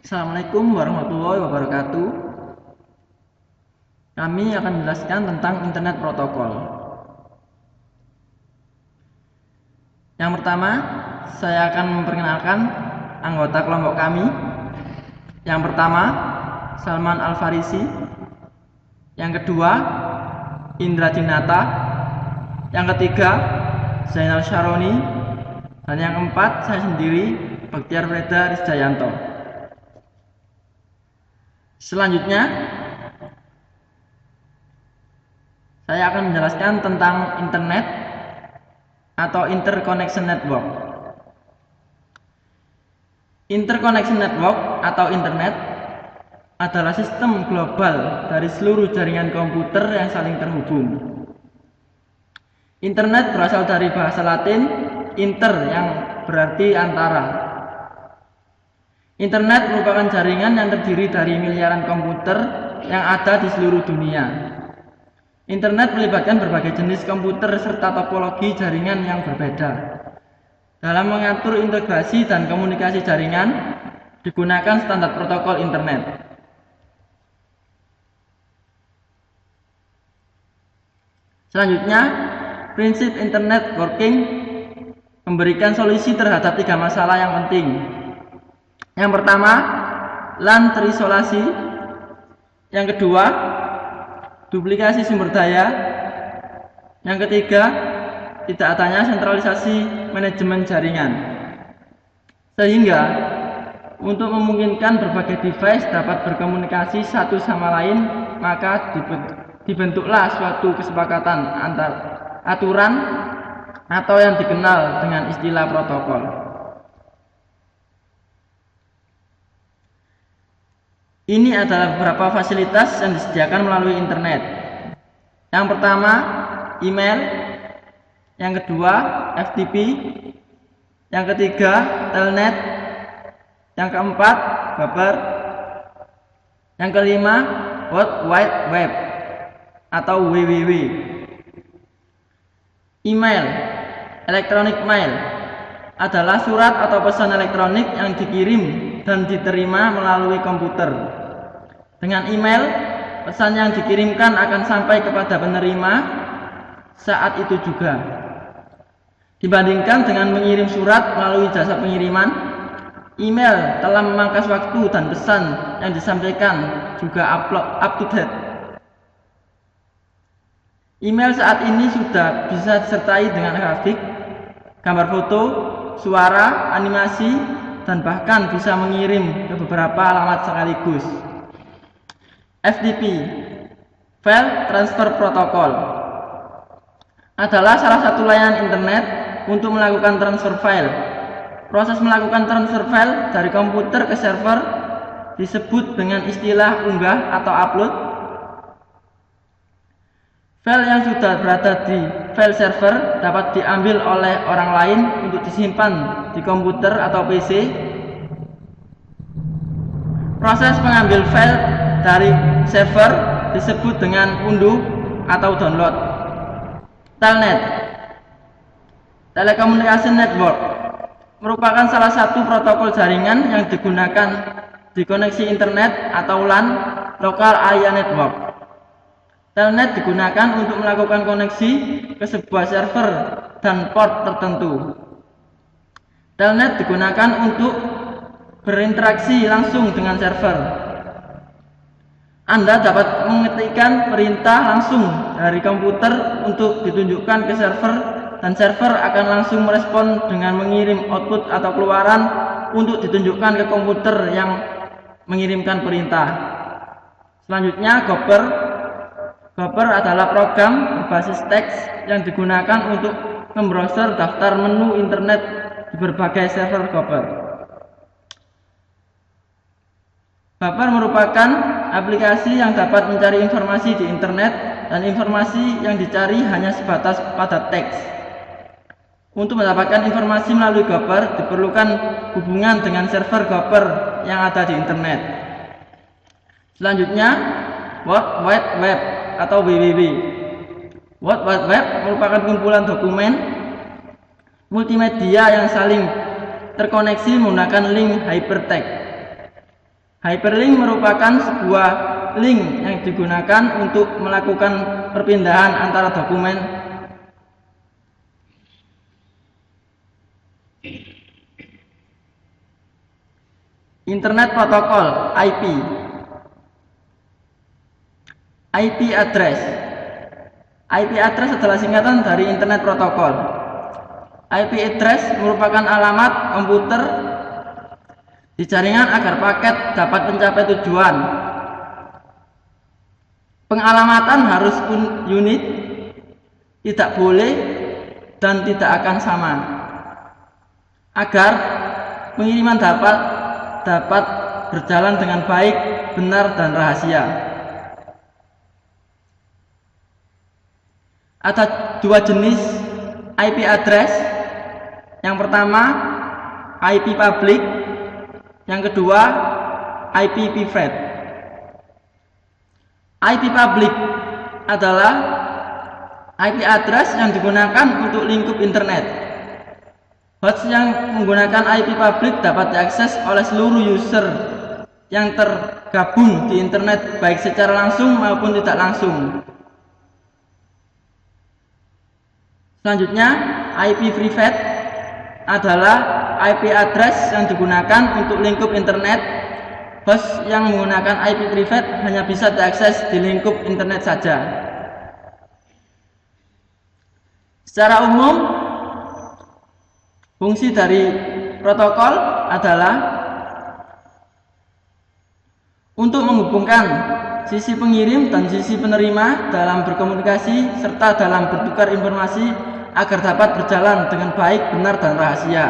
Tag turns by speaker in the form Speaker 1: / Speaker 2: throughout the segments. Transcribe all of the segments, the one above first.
Speaker 1: Assalamualaikum warahmatullahi wabarakatuh. Kami akan menjelaskan tentang internet protokol. Yang pertama, saya akan memperkenalkan anggota kelompok kami. Yang pertama, Salman Al-Farisi. Yang kedua, Indra Dinata. Yang ketiga, Zainal Syaroni. Dan yang keempat, saya sendiri, Baktiar Freda Rizdayanto. Selanjutnya, saya akan menjelaskan tentang internet atau interconnection network. Interconnection network atau internet adalah sistem global dari seluruh jaringan komputer yang saling terhubung. Internet berasal dari bahasa Latin inter yang berarti antara. Internet merupakan jaringan yang terdiri dari miliaran komputer yang ada di seluruh dunia. Internet melibatkan berbagai jenis komputer serta topologi jaringan yang berbeda. Dalam mengatur integrasi dan komunikasi jaringan, digunakan standar protokol internet. Selanjutnya, prinsip internet working memberikan solusi terhadap 3 masalah yang penting. Yang pertama, LAN terisolasi. Yang kedua, duplikasi sumber daya. Yang ketiga, tidak adanya sentralisasi manajemen jaringan. Sehingga, untuk memungkinkan berbagai device dapat berkomunikasi satu sama lain, maka dibentuklah suatu kesepakatan antar aturan atau yang dikenal dengan istilah protokol. Ini adalah beberapa fasilitas yang disediakan melalui internet. Yang pertama, email. Yang kedua, FTP. Yang ketiga, telnet. Yang keempat, Baper. Yang kelima, World Wide Web atau WWW. Email, electronic mail, adalah surat atau pesan elektronik yang dikirim dan diterima melalui komputer. Dengan email, pesan yang dikirimkan akan sampai kepada penerima saat itu juga. Dibandingkan dengan mengirim surat melalui jasa pengiriman, email telah memangkas waktu dan pesan yang disampaikan juga up to date. Email saat ini sudah bisa disertai dengan grafik, gambar foto, suara, animasi, dan bahkan bisa mengirim ke beberapa alamat sekaligus. FTP, File Transfer Protocol, adalah salah satu layanan internet untuk melakukan transfer file. Proses melakukan transfer file dari komputer ke server disebut dengan istilah unggah atau upload. File yang sudah berada di file server dapat diambil oleh orang lain untuk disimpan di komputer atau PC. Proses mengambil file dari server disebut dengan unduh atau download. Telnet, Telecommunication Network, merupakan salah satu protokol jaringan yang digunakan di koneksi internet atau LAN, Local Area Network. Telnet digunakan untuk melakukan koneksi ke sebuah server dan port tertentu. Telnet digunakan untuk berinteraksi langsung dengan server. Anda dapat mengetikkan perintah langsung dari komputer untuk ditunjukkan ke server, dan server akan langsung merespon dengan mengirim output atau keluaran untuk ditunjukkan ke komputer yang mengirimkan perintah. Selanjutnya, Gopher. Gopher adalah program berbasis teks yang digunakan untuk membrowser daftar menu internet di berbagai server Gopher. Gopher merupakan aplikasi yang dapat mencari informasi di internet, dan informasi yang dicari hanya sebatas pada teks. Untuk mendapatkan informasi melalui Gopher diperlukan hubungan dengan server Gopher yang ada di internet. Selanjutnya, World Wide Web atau WWW. World Wide Web merupakan kumpulan dokumen multimedia yang saling terkoneksi menggunakan link hypertext. Hyperlink merupakan sebuah link yang digunakan untuk melakukan perpindahan antara dokumen. Internet Protocol IP. IP address. IP address adalah singkatan dari Internet Protocol. IP address merupakan alamat komputer di jaringan agar paket dapat mencapai tujuan. Pengalamatan harus unik, tidak boleh dan tidak akan sama, agar pengiriman dapat berjalan dengan baik, benar, dan rahasia. Ada dua jenis IP address. Yang pertama IP public, yang kedua IP private. IP public adalah IP address yang digunakan untuk lingkup internet. Host yang menggunakan IP public dapat diakses oleh seluruh user yang tergabung di internet, baik secara langsung maupun tidak langsung. Selanjutnya, IP private adalah IP address yang digunakan untuk lingkup internet. Host yang menggunakan IP private hanya bisa diakses di lingkup internet saja. Secara umum, fungsi dari protokol adalah untuk menghubungkan sisi pengirim dan sisi penerima dalam berkomunikasi serta dalam bertukar informasi agar dapat berjalan dengan baik, benar, dan rahasia.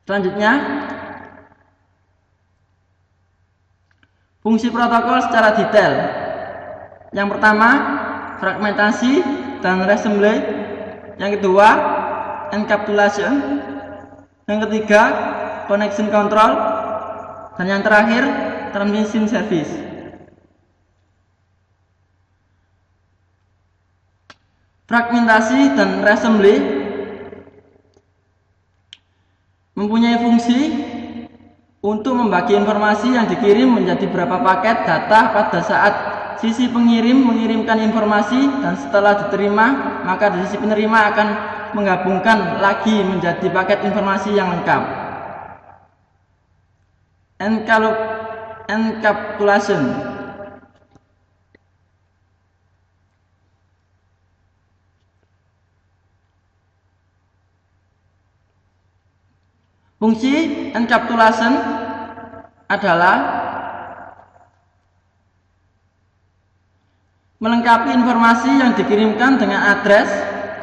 Speaker 1: Selanjutnya, fungsi protokol secara detail. Yang pertama, fragmentasi dan reassembly. Yang kedua, encapsulation. Yang ketiga, connection control. Dan yang terakhir, transmission service. Fragmentasi dan reassembly mempunyai fungsi untuk membagi informasi yang dikirim menjadi beberapa paket data pada saat sisi pengirim mengirimkan informasi, dan setelah diterima maka sisi penerima akan menggabungkan lagi menjadi paket informasi yang lengkap. Encapsulation. Fungsi encapsulation adalah melengkapi informasi yang dikirimkan dengan address,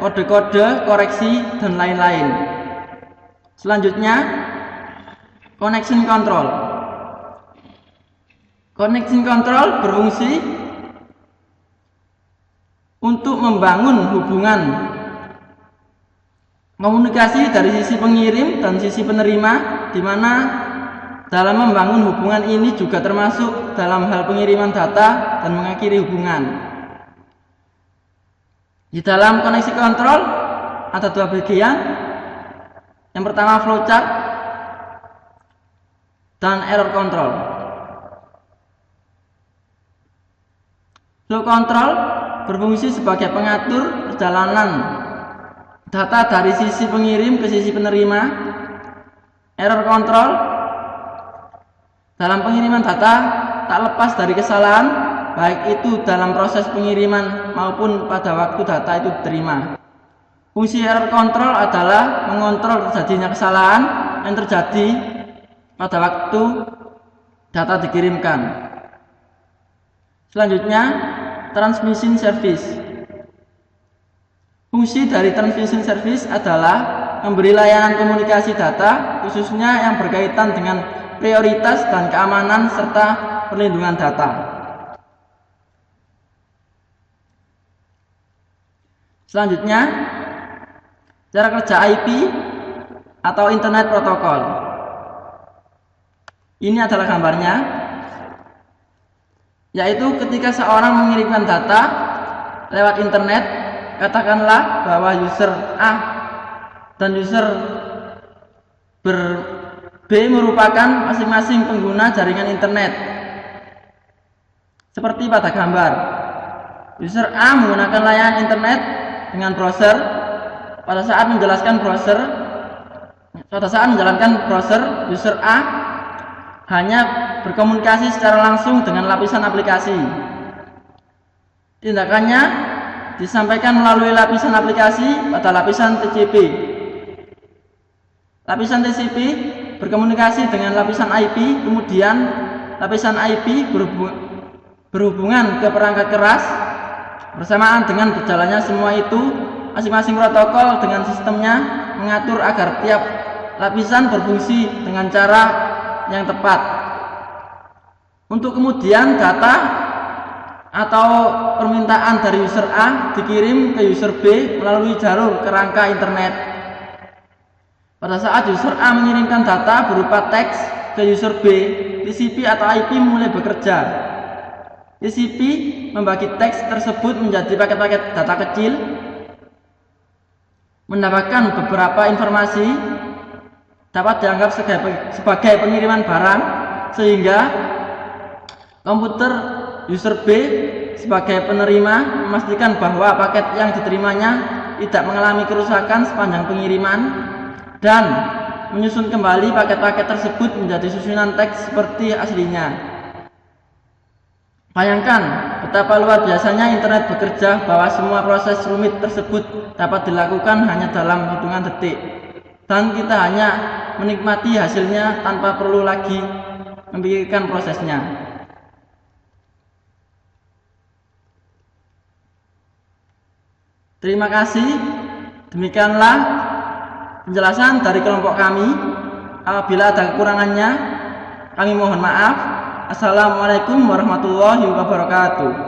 Speaker 1: kode-kode, koreksi, dan lain-lain. Selanjutnya, connection control. Connection control berfungsi untuk membangun hubungan komunikasi dari sisi pengirim dan sisi penerima, di mana dalam membangun hubungan ini juga termasuk dalam hal pengiriman data dan mengakhiri hubungan. Di dalam koneksi kontrol ada dua bagian. Yang pertama flowchart dan error control. Flow control berfungsi sebagai pengatur perjalanan data dari sisi pengirim ke sisi penerima. Error control dalam pengiriman data tak lepas dari kesalahan, baik itu dalam proses pengiriman maupun pada waktu data itu diterima. Fungsi error control adalah mengontrol terjadinya kesalahan yang terjadi pada waktu data dikirimkan. Selanjutnya, transmission service. Fungsi dari transmission service adalah memberi layanan komunikasi data, khususnya yang berkaitan dengan prioritas dan keamanan serta perlindungan data. Selanjutnya, cara kerja IP atau Internet Protocol. Ini adalah gambarnya, yaitu ketika seorang mengirimkan data lewat internet, katakanlah bahwa user A dan user B merupakan masing-masing pengguna jaringan internet. Seperti pada gambar, user A menggunakan layanan internet dengan browser. Pada saat menjalankan browser, user A hanya berkomunikasi secara langsung dengan lapisan aplikasi. Tindakannya disampaikan melalui lapisan aplikasi pada lapisan TCP. Lapisan TCP berkomunikasi dengan lapisan IP, kemudian lapisan IP berhubungan ke perangkat keras. Bersamaan dengan berjalannya semua itu, masing-masing protokol dengan sistemnya mengatur agar tiap lapisan berfungsi dengan cara yang tepat. Untuk kemudian data atau permintaan dari user A dikirim ke user B melalui jalur kerangka internet. Pada saat user A mengirimkan data berupa teks ke user B, TCP atau IP mulai bekerja. TCP membagi teks tersebut menjadi paket-paket data kecil, mendapatkan beberapa informasi, dapat dianggap sebagai pengiriman barang, sehingga komputer user B sebagai penerima memastikan bahwa paket yang diterimanya tidak mengalami kerusakan sepanjang pengiriman dan menyusun kembali paket-paket tersebut menjadi susunan teks seperti aslinya. Bayangkan betapa luar biasanya internet bekerja, bahwa semua proses rumit tersebut dapat dilakukan hanya dalam hitungan detik, dan kita hanya menikmati hasilnya tanpa perlu lagi memikirkan prosesnya. Terima kasih. Demikianlah penjelasan dari kelompok kami. Apabila ada kekurangannya, kami mohon maaf. Assalamualaikum warahmatullahi wabarakatuh.